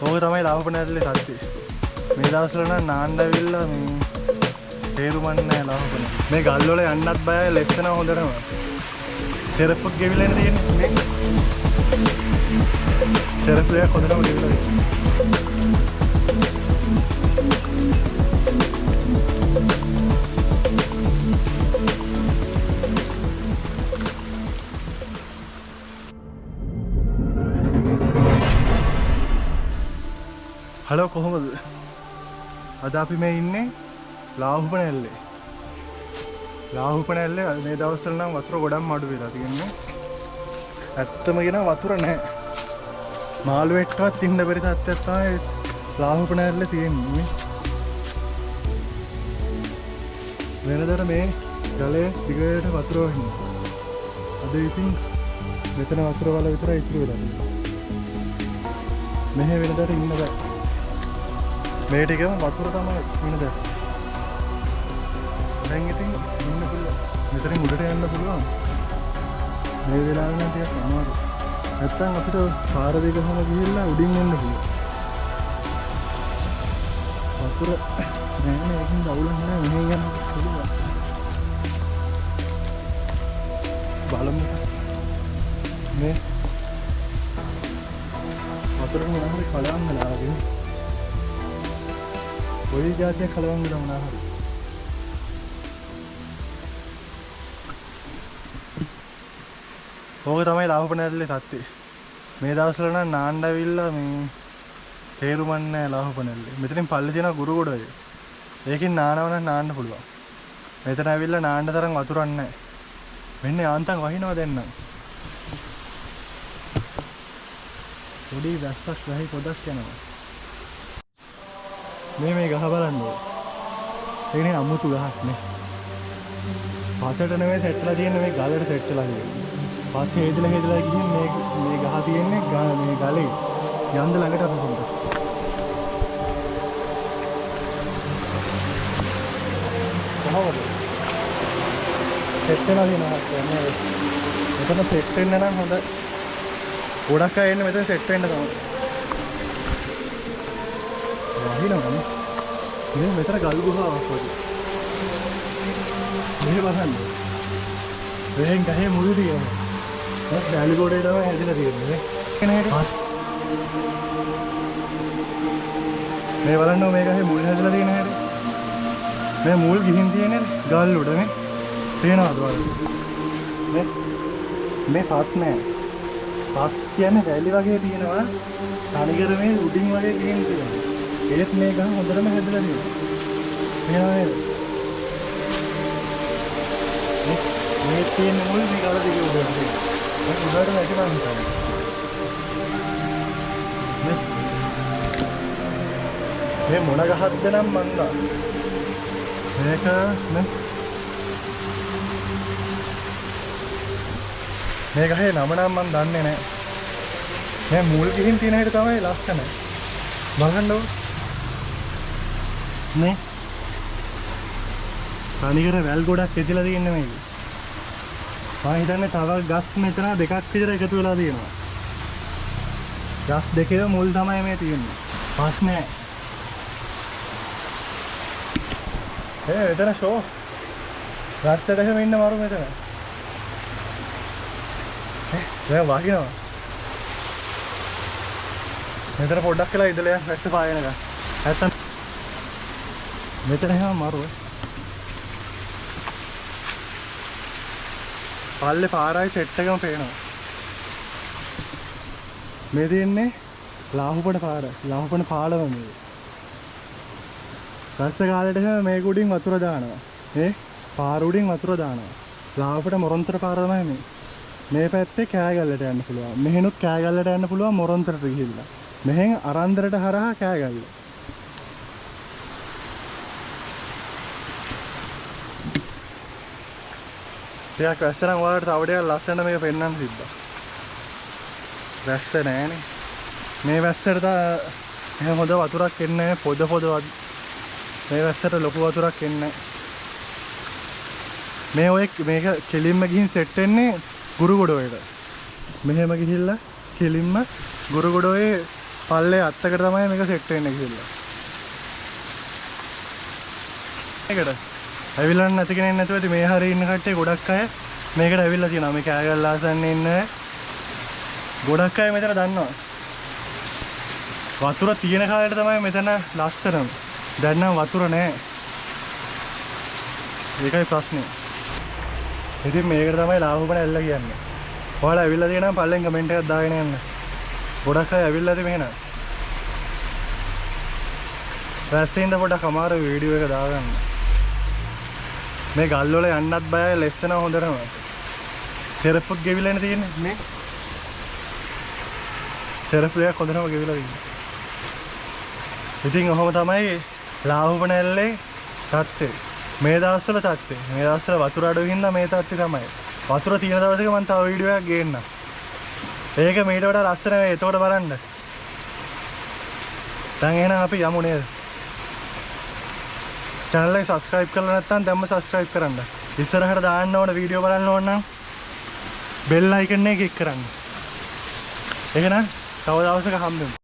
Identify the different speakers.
Speaker 1: ඕක තමයි ලාහුපනැල්ලේ සත්‍යය. මේ දවස්වල නම් නාන්න ඇවිල්ලා මේ තේරුමක් නැහැ ලාහුපන. මේ ගල් වල යන්නත් බයයි ලෙස්සන හොඳටම. සෙරප්පක් ගෙවිලා තියෙන්නේ මේ. සෙරප්පයක් හොඳටම ගෙවිලා තියෙනවා. හලෝ කොහොමද? අද අපි මේ ඉන්නේ ලාහුපනැල්ලේ. ලාහුපනැල්ලේ මේ දවස්වල නම් වතුර ගොඩක් අඩු වෙලා තියෙන්නේ. ඇත්තම කියන වතුර නැහැ. මාළුවෙක්වත් ඉන්න බැරි තත්ත්වයක් තමයි ලාහුපනැල්ලේ තියෙන්නේ. වෙනදට මේ ගලේ දිගට වතුර වහිනවා. අද ඉතින් මෙතන වතුර වල විතරයි ඉතුරු වෙලා තියෙන්නේ. මෙහෙ වෙනදට ඉන්න බෑ. මේ ටිකම වතුර තමයි ඉන්න දැන්. දැන් ඉතින් ඉන්න පුළුවන්. මෙතනින් උඩට යන්න පුළුවන්. මේ වෙලාවෙ නම් ටිකක් අමාරුයි. නැත්තම් අපිට පාර දෙකම ගිහිල්ලා උඩින් එන්න පුළුවන්. වතුර නෑනේ ඒකින් දවුලක් නෑ මෙහෙ යන්න පුළුවන්. බලමු. මේ වතුර මොනවාරි කලවම් වෙලා ආවේ. කොයි જાතිය කලවම් වෙලා මොනවාරි. ඕක තමයි ලාහුපනැල්ලේ තත්ත්වය. මේ දවස්වල නම් නාන්න ඇවිල්ලා මේ තේරුමක් නැහැ ලාහුපනැල්ලේ. මෙතනින් පල්ලේ තියෙන ගුරුගොඩය. ඒකෙන් නානව නම් නාන්න පුළුවන්. මෙතන ඇවිල්ලා නාන්න තරම් වතුරක් නැහැ. මෙන්න යාන්තම් වහිනවා දැන් නම්. පොඩි වැස්සක් ගහයි පොඩක් යනවා. මේ ගහ බලන්න ඕනේ. ඒකනේ අමුතු ගහක් නේ. පස්සට නෙමෙයි සෙට්ලා තියෙන්නේ මේ ගලට සෙට්ලා තියෙන්නේ. පස්සේ හේදලා ගිහින් මේ ගහ තියෙන්නේ මේ ගලේ යන්ද ළඟට අපුරුද. කොහොමද? සෙට්ලා දිනවා කියන්නේ. මෙතන සෙට් වෙන්න නම් හොඳ ගොඩක් අය එන්නේ මෙතන සෙට් වෙන්න තමයි. වහිනවනේ. මේ මෙතන ගල් ගුහාවක් වගේ. මේ බලන්න. වෙහෙන් ගහේ මුළු තියෙනවා. ඒත් බැලි ගොඩේ තමයි හැදිලා තියෙන්නේ. මේ බලන්න මේ ගහේ මුල් හැදලා තියෙන හැටි. මේ මුල් ගිහින් තියෙන්නේ ගල් උඩනේ. පේනවද බලන්න. මේ පස් නෑ. පස් කියන්නේ වැලි වගේ තියෙනවා. තනිකර මේ උඩින් වගේ තියෙනවා. ඒත් මේ ගහ හොඳටම හැදලා තියෙනවා. පේනවද? මේ තියෙන මුල් මේ ගල දිගේ උඩට තියෙනවා. ඒක උඩට වැටෙනවා හිතන්න. මේ මොන ගහක්ද නම් මන්දා. මේක නේ. මේ ගහේ නම නම් මන් දන්නේ නැහැ. මේ මුල් ගිහින් තියෙන හැටි තමයි ලස්සන. බලන්නකො. නේ. තනිකර වැල් ගොඩක් ඇදලා තියෙන්නේ මේක. මම හිතන්නේ තව ගස් මෙතන දෙකක් විතර එකතු වෙලා තියෙනවා. ගස් දෙකේ මුල් තමයි මේ තියෙන්නේ. පස් නෑ. මෙතන ෂෝ. රස්තට එහෙම ඉන්න මරු මෙතන. දැන් වහිනවා. මෙතන පොඩ්ඩක් කියලා ඉඳලා යන්න වැස්ස පායනක. නැත්තම් මෙතන එහෙම මරුව. පල්ලේ පාරයි සෙට් එකම පේනවා. මේ තියෙන්නේ ලාහුපන පාර. ලාහුපන පාලම මේ. රස්ස කාලේට මේ උඩින් වතුර දානවා. පාර උඩින් වතුර දානවා. ලාහුපට මොරොන්තර පාර තමයි මේ. මේ පැත්තේ කෑගල්ලට යන්න පුළුවන්. මෙහෙනුත් කෑගල්ලට යන්න පුළුවන් මොරොන්තරට ගිහිල්ලා. මෙහෙන් අරන්දරට හරහා කෑගල්ල. ටිකක් වැස්ස නම් ඔයාලට තව ටිකක් ලස්සන මේක පෙන්වන්න තිබ්බා. වැස්ස නෑනේ. මේ වැස්සට එහෙම හොඳ වතුරක් එන්නේ නැහැ. පොද මේ වැස්සට ලොකු වතුරක් එන්නේ නැහැ. මේ ඔය මේක කෙලින්ම ගිහින් සෙට් වෙන්නේ ගුරුගොඩ වලට. මෙහෙම ගිහිල්ලා කෙලින්ම ගුරුගොඩ ඔය පල්ලේ අත්තකට තමයි මේක සෙට් වෙන්නේ කියලා. මේකට ඇවිල්ලා නැති කෙනෙක් නැතුව ඉතින් මේ හරිය ඉන්න කට්ටිය ගොඩක් අය මේකට ඇවිල්ලා තියෙනවා. මේ කෑගල්ල ආසන්නේ ඉන්න ගොඩක් අය මෙතන දන්නවා. වතුර තියෙන කාලේට තමයි මෙතන ලස්සනම. දැන් නම් වතුර නැහැ. ඒකයි ප්‍රශ්නේ. ඉතින් මේකට තමයි ලාහුපන ඇල්ල කියන්නේ. ඔයාලා ඇවිල්ලා තියෙනවා පල්ලෙන් කමෙන්ට් එකක් දාගෙන යන්න. ගොඩක් අය ඇවිල්ලාද මෙහෙන. රැස්සින්ද පොඩක් අමාරු වීඩියෝ එක දාගන්න. මේ ගල් වල යන්නත් බයයි ලෙස්සන හොඳටම. සෙරප්පුත් ගෙවිලානේ තියෙන්නේ මේ. සෙරප්පු එක හොඳටම ගෙවිලා තියෙනවා. ඉතින් ඔහොම තමයි ලාහුපන ඇල්ලේ තත්ත්වය. මේ දවස්වල තත්ත්වය. මේ දවස්වල වතුර අඩු හින්දා මේ තත්ත්වය තමයි. වතුර තියෙන දවසක මම තව වීඩියෝ එකක් ගේන්නම්. ඒක මීට වඩා ලස්සන වෙයි. එතකොට බලන්න. දැන් එහෙනම් අපි යමු නේද? channel එක subscribe කරලා නැත්නම් දැම්ම subscribe කරන්න. ඉස්සරහට දාන්න ඕන වීඩියෝ බලන්න ඕන නම් bell icon එක click කරන්න. එහෙනම් තව දවසක හම්බෙමු.